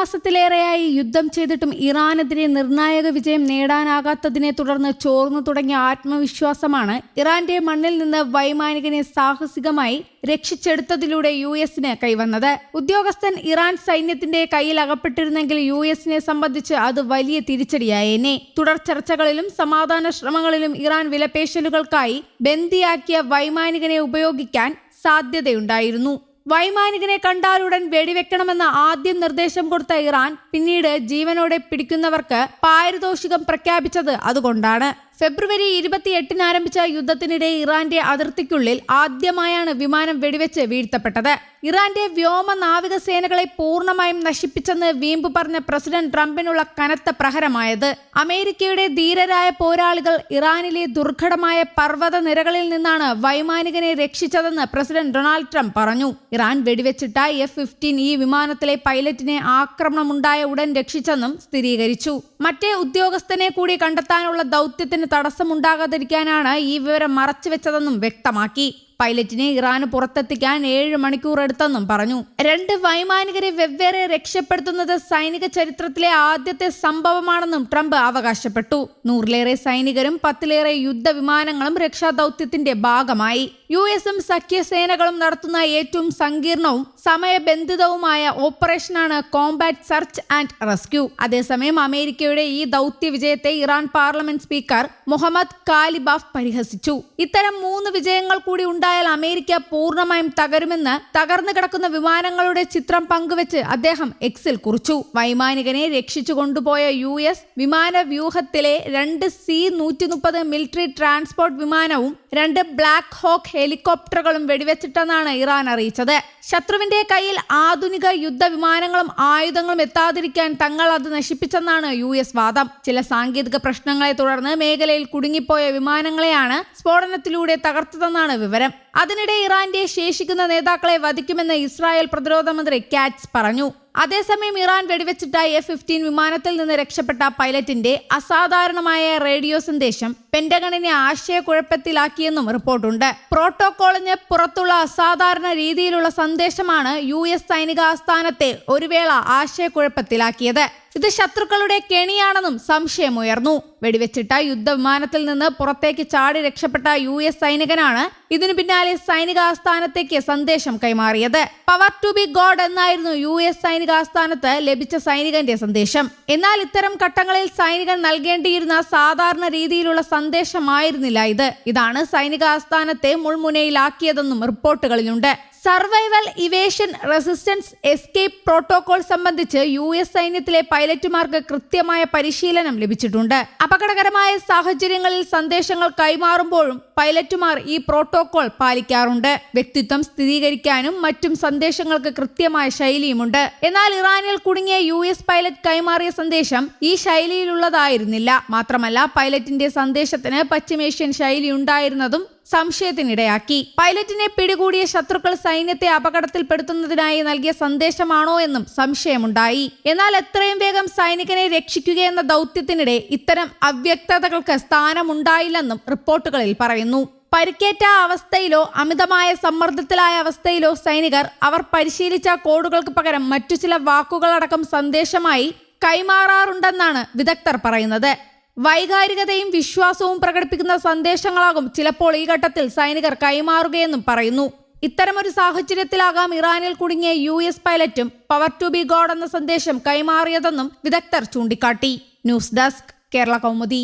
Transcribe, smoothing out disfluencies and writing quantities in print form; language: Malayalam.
മാസത്തിലേറെയായി യുദ്ധം ചെയ്തിട്ടും ഇറാനെതിരെ നിർണായക വിജയം നേടാനാകാത്തതിനെ തുടർന്ന് ചോർന്നു തുടങ്ങിയ ആത്മവിശ്വാസമാണ് ഇറാന്റെ മണ്ണിൽ നിന്ന് വൈമാനികനെ സാഹസികമായി രക്ഷിച്ചെടുത്തതിലൂടെ യുഎസിന് കൈവന്നത്. ഉദ്യോഗസ്ഥൻ ഇറാൻ സൈന്യത്തിന്റെ കയ്യിൽ അകപ്പെട്ടിരുന്നെങ്കിൽ യുഎസിനെ സംബന്ധിച്ച് അത് വലിയ തിരിച്ചടിയായേനെ. തുടർ ചർച്ചകളിലും സമാധാന ശ്രമങ്ങളിലും ഇറാൻ വിലപേശലുകൾക്കായി ബന്ദിയാക്കിയ വൈമാനികനെ ഉപയോഗിക്കാൻ സാധ്യതയുണ്ടായിരുന്നു. വൈമാനികനെ കണ്ടാലുടൻ വെടിവെക്കണമെന്ന ആദ്യം നിർദ്ദേശം കൊടുത്ത ഇറാൻ പിന്നീട് ജീവനോടെ പിടിക്കുന്നവർക്ക് പാരിതോഷികം പ്രഖ്യാപിച്ചത് അതുകൊണ്ടാണ്. ഫെബ്രുവരി 28 ആരംഭിച്ച യുദ്ധത്തിനിടെ ഇറാന്റെ അതിർത്തിക്കുള്ളിൽ ആദ്യമായാണ് വിമാനം വെടിവെച്ച് വീഴ്ത്തപ്പെട്ടത്. ഇറാന്റെ വ്യോമ നാവിക സേനകളെ പൂർണ്ണമായും നശിപ്പിച്ചെന്ന് വീമ്പ് പറഞ്ഞ പ്രസിഡന്റ് ട്രംപിനുള്ള കനത്ത പ്രഹരമായത്. അമേരിക്കയുടെ ധീരരായ പോരാളികൾ ഇറാനിലെ ദുർഘടമായ പർവ്വത നിരകളിൽ നിന്നാണ് വൈമാനികനെ രക്ഷിച്ചതെന്ന് പ്രസിഡന്റ് ഡൊണാൾഡ് ട്രംപ് പറഞ്ഞു. ഇറാൻ വെടിവെച്ചിട്ട F-15 ഈ വിമാനത്തിലെ പൈലറ്റിനെ ആക്രമണമുണ്ടായ ഉടൻ രക്ഷിച്ചെന്നും സ്ഥിരീകരിച്ചു. മറ്റേ ഉദ്യോഗസ്ഥനെ കൂടി കണ്ടെത്താനുള്ള ദൗത്യത്തിന് തടസ്സമുണ്ടാകാതിരിക്കാനാണ് ഈ വിവരം മറച്ചുവെച്ചതെന്നും വ്യക്തമാക്കി. പൈലറ്റിനെ ഇറാന് പുറത്തെത്തിക്കാൻ 7 മണിക്കൂർ എടുത്തെന്നും പറഞ്ഞു. 2 വൈമാനികരെ വെവ്വേറെ രക്ഷപ്പെടുത്തുന്നത് സൈനിക ചരിത്രത്തിലെ ആദ്യത്തെ സംഭവമാണെന്നും ട്രംപ് അവകാശപ്പെട്ടു. 100-ലേറെ സൈനികരും 10-ലേറെ യുദ്ധവിമാനങ്ങളും രക്ഷാദൌത്യത്തിന്റെ ഭാഗമായി. യുഎസും സഖ്യസേനകളും നടത്തുന്ന ഏറ്റവും സങ്കീർണവും സമയബന്ധിതവുമായ ഓപ്പറേഷനാണ് കോംബാറ്റ് സെർച്ച് ആൻഡ് റെസ്ക്യൂ. അതേസമയം അമേരിക്കയുടെ ഈ ദൌത്യ വിജയത്തെ Iran parliament speaker Mohammad Ghalibaf പരിഹസിച്ചു. ഇത്തരം 3 വിജയങ്ങൾ കൂടി ഉണ്ടായാൽ അമേരിക്ക പൂർണ്ണമായും തകരുമെന്ന് തകർന്നു കിടക്കുന്ന വിമാനങ്ങളുടെ ചിത്രം പങ്കുവെച്ച് അദ്ദേഹം എക്സിൽ കുറിച്ചു. വൈമാനികനെ രക്ഷിച്ചു കൊണ്ടുപോയ US വിമാന വ്യൂഹത്തിലെ 2 C-130 മിലിറ്ററി ട്രാൻസ്പോർട്ട് വിമാനവും 2 ബ്ലാക്ക് ഹോക്ക് ഹെലികോപ്റ്ററുകളും വെടിവെച്ചിട്ടെന്നാണ് ഇറാൻ അറിയിച്ചത്. ശത്രുവിന്റെ കയ്യിൽ ആധുനിക യുദ്ധവിമാനങ്ങളും ആയുധങ്ങളും എത്താതിരിക്കാൻ തങ്ങൾ അത് നശിപ്പിച്ചെന്നാണ് US വാദം. ചില സാങ്കേതിക പ്രശ്നങ്ങളെ തുടർന്ന് മേഖലയിൽ കുടുങ്ങിപ്പോയ വിമാനങ്ങളെയാണ് സ്ഫോടനത്തിലൂടെ തകർത്തതെന്നാണ് വിവരം. അതിനിടെ ഇറാന്റെ ശേഷിക്കുന്ന നേതാക്കളെ വധിക്കുമെന്ന് ഇസ്രായേൽ പ്രതിരോധ മന്ത്രി കാറ്റ്സ് പറഞ്ഞു. അതേസമയം ഇറാൻ വെടിവെച്ചിട്ട F-15 വിമാനത്തിൽ നിന്ന് രക്ഷപ്പെട്ട പൈലറ്റിന്റെ അസാധാരണമായ റേഡിയോ സന്ദേശം പെന്റഗണിനെ ആശയക്കുഴപ്പത്തിലാക്കിയെന്നും റിപ്പോർട്ടുണ്ട്. പ്രോട്ടോകോളിന് പുറത്തുള്ള അസാധാരണ രീതിയിലുള്ള സന്ദേശമാണ് US സൈനിക ആസ്ഥാനത്തെ ഒരു വേള ആശയക്കുഴപ്പത്തിലാക്കിയത്. ഇത് ശത്രുക്കളുടെ കെണിയാണെന്നും സംശയമുയർന്നു. വെടിവെച്ചിട്ട യുദ്ധവിമാനത്തിൽ നിന്ന് പുറത്തേക്ക് ചാടി രക്ഷപ്പെട്ട US സൈനികനാണ് ഇതിനു പിന്നാലെ സൈനിക ആസ്ഥാനത്തേക്ക് സന്ദേശം കൈമാറിയത്. പവർ ടു ബി ഗോഡ് എന്നായിരുന്നു US സൈനിക ആസ്ഥാനത്ത് ലഭിച്ച സൈനികന്റെ സന്ദേശം. എന്നാൽ ഇത്തരം ഘട്ടങ്ങളിൽ സൈനികൻ നൽകേണ്ടിയിരുന്ന സാധാരണ രീതിയിലുള്ള സന്ദേശമായിരുന്നില്ല ഇത്. ഇതാണ് സൈനിക ആസ്ഥാനത്തെ മുൾമുനയിലാക്കിയതെന്നും റിപ്പോർട്ടുകളിലുണ്ട്. Survival, evasion, resistance, escape protocol സംബന്ധിച്ച് US സൈന്യത്തിലെ പൈലറ്റുമാർക്ക് കൃത്യമായ പരിശീലനം ലഭിച്ചിട്ടുണ്ട്. അപകടകരമായ സാഹചര്യങ്ങളിൽ സന്ദേശങ്ങൾ കൈമാറുമ്പോഴും പൈലറ്റുമാർ ഈ പ്രോട്ടോകോൾ പാലിക്കാറുണ്ട്. വ്യക്തിത്വം സ്ഥിരീകരിക്കാനും മറ്റും സന്ദേശങ്ങൾക്ക് കൃത്യമായ ശൈലിയുമുണ്ട്. എന്നാൽ ഇറാനിൽ കുടുങ്ങിയ US പൈലറ്റ് കൈമാറിയ സന്ദേശം ഈ ശൈലിയിലുള്ളതായിരുന്നില്ല. മാത്രമല്ല പൈലറ്റിന്റെ സന്ദേശത്തിന് പശ്ചിമേഷ്യൻ ശൈലി ഉണ്ടായിരുന്നതും സംശയത്തിനിടയാക്കി. പൈലറ്റിനെ പിടികൂടിയ ശത്രുക്കൾ സൈന്യത്തെ അപകടത്തിൽപ്പെടുത്തുന്നതിനായി നൽകിയ സന്ദേശമാണോ എന്നും സംശയമുണ്ടായി. എന്നാൽ എത്രയും വേഗം സൈനികനെ രക്ഷിക്കുകയെന്ന ദൗത്യത്തിനിടെ ഇത്തരം അവ്യക്തതകൾക്ക് സ്ഥാനമുണ്ടായില്ലെന്നും റിപ്പോർട്ടുകളിൽ പറയുന്നു. പരിക്കേറ്റ അവസ്ഥയിലോ അമിതമായ സമ്മർദ്ദത്തിലായ അവസ്ഥയിലോ സൈനികർ അവർ പരിശീലിച്ച കോഡുകൾക്ക് പകരം മറ്റു ചില വാക്കുകളടക്കം സന്ദേശമായി കൈമാറാറുണ്ടെന്നാണ് വിദഗ്ധർ പറയുന്നത്. വൈകാരികതയും വിശ്വാസവും പ്രകടിപ്പിക്കുന്ന സന്ദേശങ്ങളാകും ചിലപ്പോൾ ഈ ഘട്ടത്തിൽ സൈനികർ കൈമാറുകയെന്നും പറയുന്നു. ഇത്തരമൊരു സാഹചര്യത്തിലാകാം ഇറാനിൽ കുടുങ്ങിയ US പൈലറ്റും പവർ ടു ബി ഗോഡ് എന്ന സന്ദേശം കൈമാറിയതെന്നും വിദഗ്ധർ ചൂണ്ടിക്കാട്ടി. News desk, Kerala Kaumudi.